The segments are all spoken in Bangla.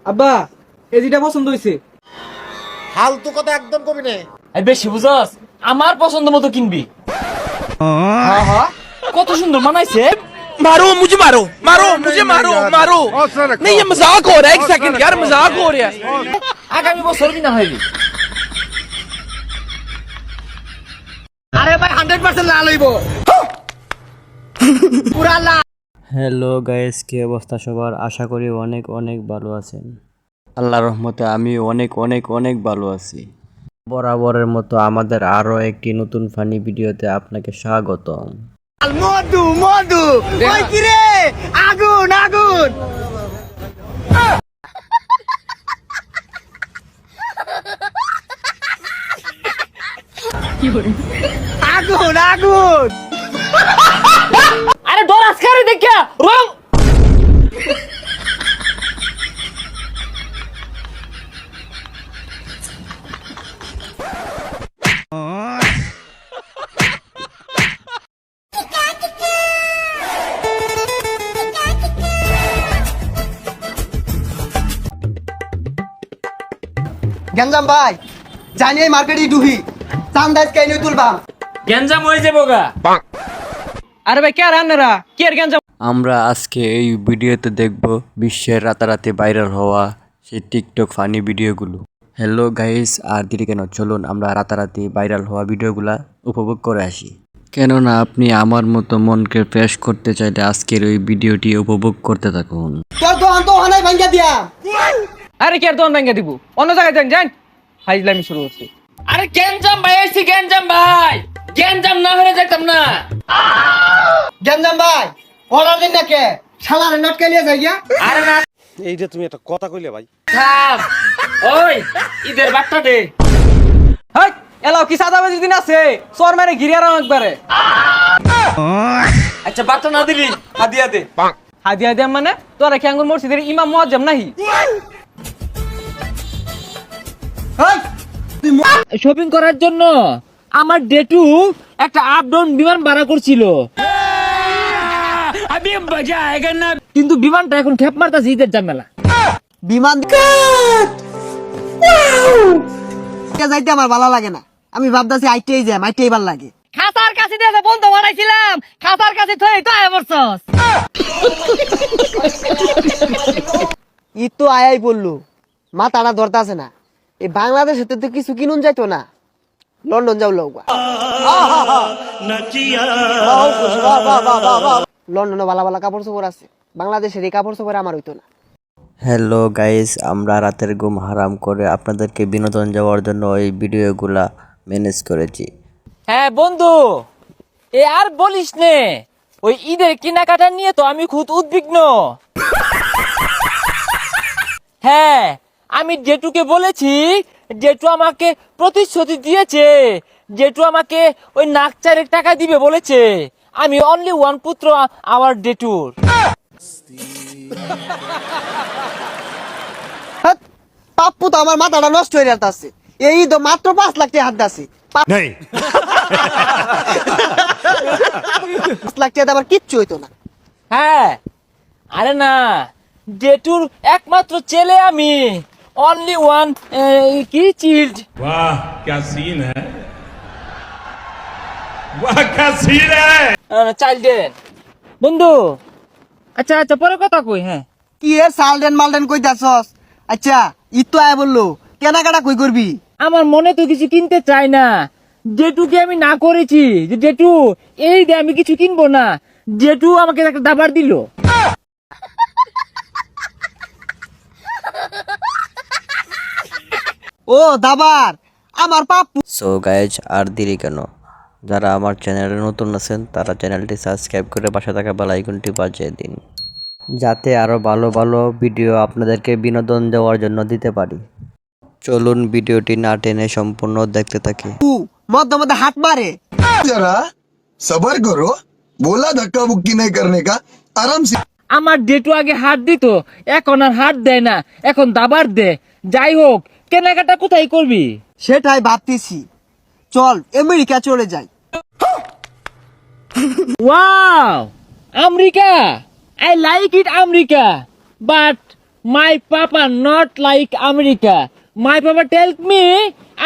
আব্বা এই যেটা পছন্দ হইছে। ফালতু কথা একদম কবি নে। এই বেশি বুঝছস, আমার পছন্দ মতো কিনবি। হ্যাঁ হ্যাঁ, কত সুন্দর মানাইছে। मारो मुझे मारो मारो मुझे मारो मारो नहीं ये मजाक हो रहा है एक सेकंड यार मजाक हो रहा है আগামী বছর কিনা হইবি। আরে ভাই 100% লাল হইবো পুরা লাল। হ্যালো গাইস, কি অবস্থা সবার? আশা করি অনেক অনেক ভালো আছেন। আল্লাহর রহমতে আমি অনেক অনেক অনেক ভালো আছি। বরাবরের মতো আমাদের আরো একটি নতুন ফানি ভিডিওতে আপনাকে স্বাগতম। মধু মধু ওই কি রে, আগুন আগুন। আগুন আগুন। আরে ডর আজকারে দেখা রং। গঞ্জাম ভাই জানি এই মার্কেটে ডুবি চান্দাজ কাই নই তুলবাম। গেঞ্জাম হয়ে যাবো গা। আরে ভাই কে আর আপনারা কি আর গেঞ্জাম? আমরা আজকে এই ভিডিওতে দেখব বিশ্বের রাতারাতি ভাইরাল হওয়া সেই টিকটক ফানি ভিডিওগুলো। হ্যালো গাইস, আর দেরি কেন, চলুন আমরা রাতারাতি ভাইরাল হওয়া ভিডিওগুলা উপভোগ করে আসি। কেননা আপনি আমার মতো মনকে ফ্রেশ করতে চাইলে আজকের ওই ভিডিওটি উপভোগ করতে থাকুন। তোর দোকান তো হানাই ভাঙ্গা দিয়া। আরে কি আর দোকান ভেঙে দিব? অন্য জায়গায় যান যান। ফাইজলামি শুরু হচ্ছে। আরে গেঞ্জাম ভাই আইছি, গেঞ্জাম ভাই। গেঞ্জাম না হলে যাইতাম না। গঞ্জাম ভাই অর্ডার দিন না কে শালারে নটকাইলিয়া যাই গিয়া। আরে না এইটা তুমি একটা কথা কইলে ভাই। থাম। ওই ঈদের বার্তা দে। হেই এলাও কি সাদাবাজি দিন আছে? চোর মারে ঘিরে আর একবারে। আচ্ছা বার্তা না দিলি হাদিয়া দে। হাদিয়া দিয়াম মানে তোরা কি আঙ্গুর মসজিদের ইমাম মুয়াজ্জম নাহি? হেই শপিং করার জন্য আমার ডেটু একটা আপ ডাউন বিমান ভাড়া করছিল। কিন্তু বিমানটা এখন খেপ মারতাছে ঈদের ঝামেলা। বিমান যাইতে আমার ভালো লাগে না। আমি ভাবতাছি আইটেই যাই, আইটেই ভালো লাগে। খাতার কাছে দিয়ে বন্ধ বানাইছিলাম, খাতার কাছে থই তো আইবছস। ঈদ তো আয়াই বললো, মাথাটা ধরতাছে না। এই বাংলাদেশে তো কিছু কিনুন যাইতো না, লন্ডন যাও লৌকা। লন্ডনে ভালো ভালো কাপড় চোপড় আছে, বাংলাদেশের এই কাপড় চোপড় আমার হইতো না। হ্যালো গাইস, আমরা রাতের ঘুম হারাম করে আপনাদেরকে বিনোদন দেওয়ার জন্য এই ভিডিওগুলা ম্যানেজ করেছি। হ্যাঁ বন্ধু, এ আর বলিস নে, ওই ঈদের কেনাকাটা নিয়ে তো আমি খুব উদ্বিগ্ন। হ্যাঁ, আমি জেঠুকে বলেছি, জেঠু আমাকে প্রতিশ্রুতি দিয়েছে, জেঠু আমাকে ওই নাক চারেক টাকা দিবে বলেছে। আমি অনলি ওয়ান পুত্র আমার জেঠুর। হ্যাঁ, পাপ্পু তো আমার মাথাটা নষ্ট হয়ে যাচ্ছে। এই তো মাত্র 5 লাখ টাকা হাত দাসি। 5 লাখ টাকা আবার কিচ্ছু হইতো না। হ্যাঁ, আরে না, জেঠুর একমাত্র ছেলে আমি, অনলি ওয়ান কি চিল্ড। वाह क्या सीन है, वाह क्या सीन है। চাইল্ডেন বন্ধু। আচ্ছা আচ্ছা পরে কথা কই। হ্যাঁ কি এর সালডেন মালডেন কই যাচ্ছস? আচ্ছা ঈদ তো আয় বললো, কেনাকাটা কই করবি? আমার মনে তো কিছু কিনতে চাই না। জেঠুকে আমি না করেছি যে জেঠু এই দে, আমি কিছু কিনবো না। জেঠু আমাকে একটা দাবার দিল। ও দাবার, আমার পাপ্পু। সো গাইজ, আর দেরি কেন, যারা আমার চ্যানেলে নতুন আছেন তারা চ্যানেলটি সাবস্ক্রাইব করে পাশে থাকা বেল আইকনটি বাজিয়ে দিন, যাতে আরও ভালো ভালো ভিডিও আপনাদেরকে বিনোদন দেওয়ার জন্য দিতে পারি। চলুন ভিডিওটি না টেনে সম্পূর্ণ দেখতে থাকি। মধ্যে মধ্যে হাত মারে। जरा सबर करो, बोला धक्का बुक्की नहीं करने का, आराम से। আমার জেঠু আগে হাত দিত, এখন আর হাত দেয় না, এখন দাবার দে। যাই হোক, কেনাকাটা কোথায় করবি? সেটাই ভাবতেছি, চল আমেরিকা চলে যাই। Wow, America, I like it America, but my papa not like America, my papa tell me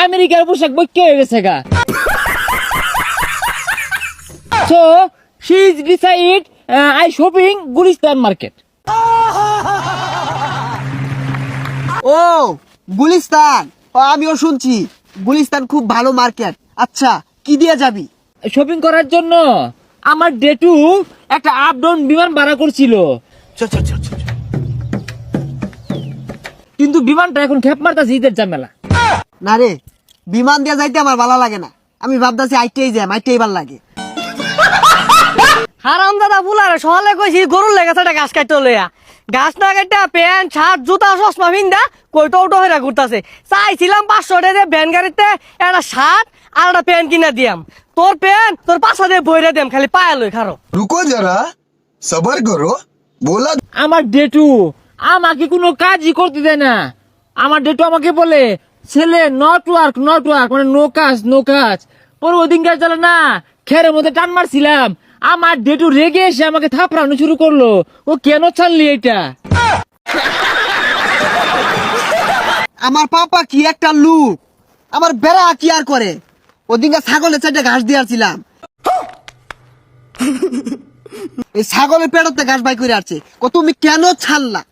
আমেরিকার পোশাক বইকে হয়ে গেছে গা। So she is decide I shopping Gulistan market. ও গুলিস্তান, ও, আমিও শুনছি গুলিস্তান খুব ভালো মার্কেট। আচ্ছা, কি দিয়ে যাবি? শপিং করার জন্য আমার ডেটু একটা আপ ডাউন বিমান ভাড়া করছিল, কিন্তু বিমানটা এখন খেপ মারতাছে ঈদের ঝামেলা। না রে, বিমান দিয়ে যাইতে আমার ভালো লাগে না। আমি ভাবতাছি আইটেই যাই, আইটেই ভালো লাগে। হারাম দাদা বুলারে সকালে কইছি গরুর লেগেছে একটা ঘাস কাটতে লইয়া, ঘাস না কাটতে প্যান্ট শার্ট জুতা চশমা ভিন্দা কইটো উটো হইরা ঘুরতাছে। চাইছিলাম 500 টাকা দিয়ে ভ্যান গাড়িতে একটা শার্ট আর একটা প্যান্ট কিনা দিয়াম, তোর প্যান্ট তোর পাশা দিয়ে বইরা দিয়াম, খালি পায়া লই খারো। रुको जरा सबर करो बोला আমার ডেটু আমাকে কোনো কাজই করতে দেয় না। আমার ডেটু আমাকে বলে ছেলে নট ওয়ার্ক মানে নো কাজ। পরে ওদিন কাজ চলে না, খেরের মধ্যে টান মারছিলাম, আমার ডেটু রেগে এসে আমাকে থাপড়ানো শুরু করলো। ও কেন ছাড়লি এটা? আমার পাপা কি একটা লুক, আমার বেড়া কি আর করে। ওদিনকে ছাগলের চারটে ঘাস দিয়েছিলাম, এই ছাগলের পেটতে ঘাস বাই করে আসছে। তুমি কেন ছাড়লা?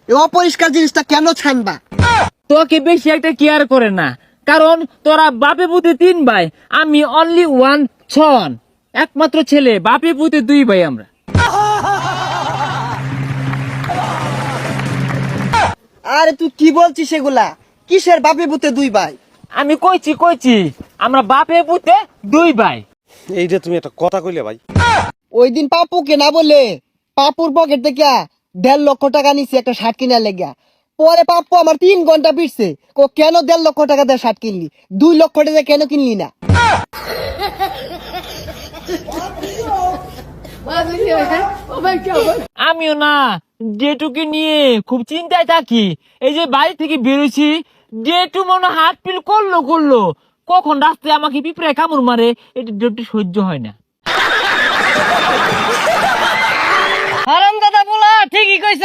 এই অপরিষ্কার জিনিসটা কেন ছানবা? তোকে বেশি একটা কেয়ার করে না, কারণ তোরা বাপে পুতে 3 ভাই, আমি অনলি 1 সন, একমাত্র ছেলে, বাপে পুতে 2 ভাই আমরা। আরে তুই কি বলছিস সেগুলা? কিসের বাপে পুতে 2 ভাই? আমি কইছি আমরা বাপে পুতে 2 ভাই। এইটা তুমি একটা কথা কইলে ভাই। ওই দিন পাপুকে না বলে পাপুর পকেট থেকে 1.5 লক্ষ টাকা নিছি একটা শার্ট কিনার লেগা। পরে পাপ্পু আমার 3 ঘন্টা পিটছে, কেন 1.5 লক্ষ টাকা দিয়ে শার্ট কিনলি, 2 লক্ষ টাকা কেন কিনলি না? আমিও না ডেটুকে নিয়ে খুব চিন্তায় থাকি। এই যে বাড়ি থেকে বেরোছি, ডেটু মনে হাত পিল করলো, কখন রাস্তায় আমাকে পিঁপড়ে কামড় মারে, এটা ডেটু সহ্য হয় না। হারাম দাদা বুলা ঠিকই কইছ,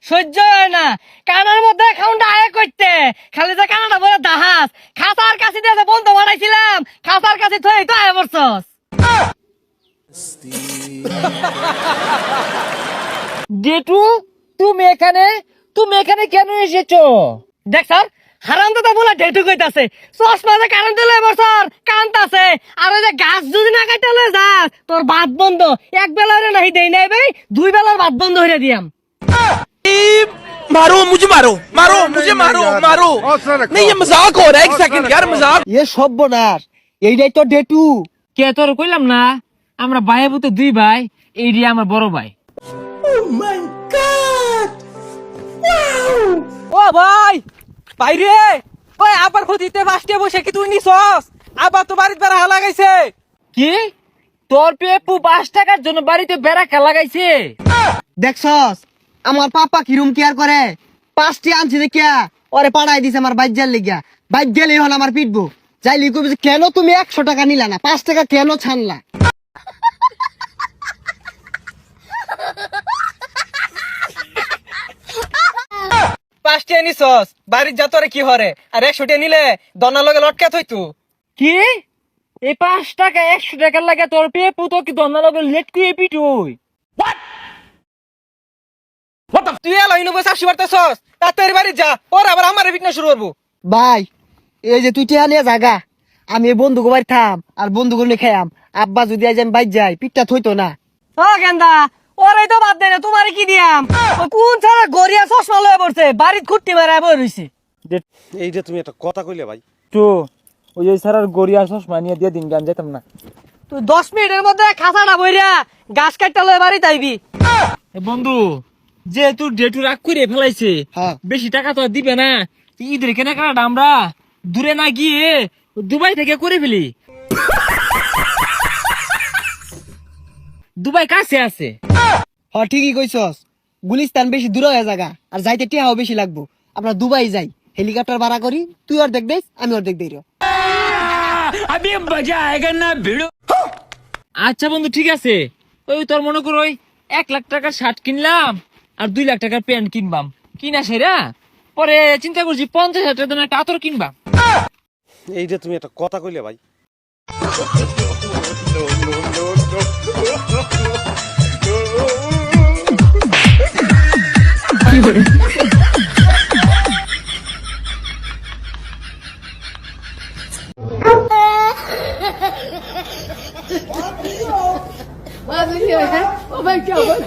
সহ্য হয় না। কানার মধ্যে খাউন্ডা আয় করতে খালি যে কানাটা বলে দাহাস, খাসার কাছে দিয়ে বন্ধ বানাইছিলাম, খাসার কাছে থই তো আয় বলছস। ডেটু তুমি এখানে কেন এসেছো? দেখ স্যার, হারাম দাদা বলে ডেটু কইতাছে চশমা যে কারেন্ট দিলে বছর কান্তাছে, আর ওই যে গাছ যদি না কাটতে লয়ে যাস তোর ভাত বন্ধ, এক বেলার নাহি দেই নাই ভাই, 2 বেলার ভাত বন্ধ হইরা দিয়াম। मारो मुझे मारो नहीं ये मजाक हो रहा है, एक सेकंड यार मजाक। এ সর্বনাশ, এইটাই তো ডেটু। কে তোর কইলাম না আমরা ভাই পুতে 2 ভাই, এইডি আমার বড় ভাই। ও ভাই বাইরে ওই আবার খুদিতে ফাস্টে বসে কি তুই নিছস? আবার তো বাড়িতে বেড়া লাগাইছে। কি তোর পেপু 5 টাকার জন্য বাড়িতে বেড়া লাগাইছে? দেখছস আমার পাপা কিরম কেয়ার করে। 5টি আনছি দেখিয়া ওরে পাড়াই দিছে আমার বাইজার লেগিয়া। বাইক গেলে হল আমার পিটবো। যাইলি কবি যে কেন তুমি 100 টাকা নিলা না, 5 টাকা কেন ছানলা? পাঁচটে নিছস বাড়ির যা তোরে কি হরে, আর 100 নিলে দনার লগে লটকে থইতু। কি এই 5 টাকা 100 টাকার লাগে তোর পেপু তো কি দন্না লগে লেট কুয়ে পিটুই? তুই এলো ইনুবো চাষি বাড়তেছস, তাড়াতাড়ি বাড়ি যা, ওর আবার আমার বিঘ্ন শুরু করবো। ভাই এই যে তুই টিয়া নিয়ে জাগা, আমি এই বন্ধুকে বাড়ি থাম আর বন্ধুকে নিয়ে খাইয়াম। আব্বা যদি আজ আমি বাইর যাই পিঠটা থইতো না। ও গেন্দা ওরাই তো বাদ দেয় না, তোমারে কি দিয়াম? ও কোন ছাড়া গড়িয়া চশমা লয়ে পড়ছে, বাড়িত খুঁটি মারা বই রইছে। এইটা তুমি একটা কথা কইলে ভাই। তো ওই যে স্যার গড়িয়া চশমা নিয়ে দিয়ে দিন গান যেতাম না। তুই 10 মিনিটের মধ্যে খাসাটা বইরা গাছ কাটতে লয়ে বাড়িতে আইবি। এ বন্ধু যে তুই ডেটু রাগ করে ফেলাইছে, হ্যাঁ। বেশি টাকা তো আর দিবে না, ঈদের কেনাকাটা আমরা দূরে না গিয়ে দুবাই থেকে করে ফেলি। দুবাই কাছে আছে। হ ঠিকই কইছস, গুলিস্তান বেশি দূর হয়ে জায়গা আর যাইতে টিয়াও বেশি লাগবো। আমরা দুবাই যাই, হেলিকপ্টার ভাড়া করি, তুই অর্ধেক দেস আমি অর্ধেক দেই। আচ্ছা বন্ধু ঠিক আছে, ওই তোর মনে করো ওই 1 লাখ টাকার শার্ট কিনলাম আর 2 লাখ টাকার প্যান্ট কিনবাম, কিনা সেরা পরে চিন্তা করছি 50,000 টাকার দামের একটা আতর কিনবাম। এইটা তুমি একটা কথা কইলে ভাই। Oh my God.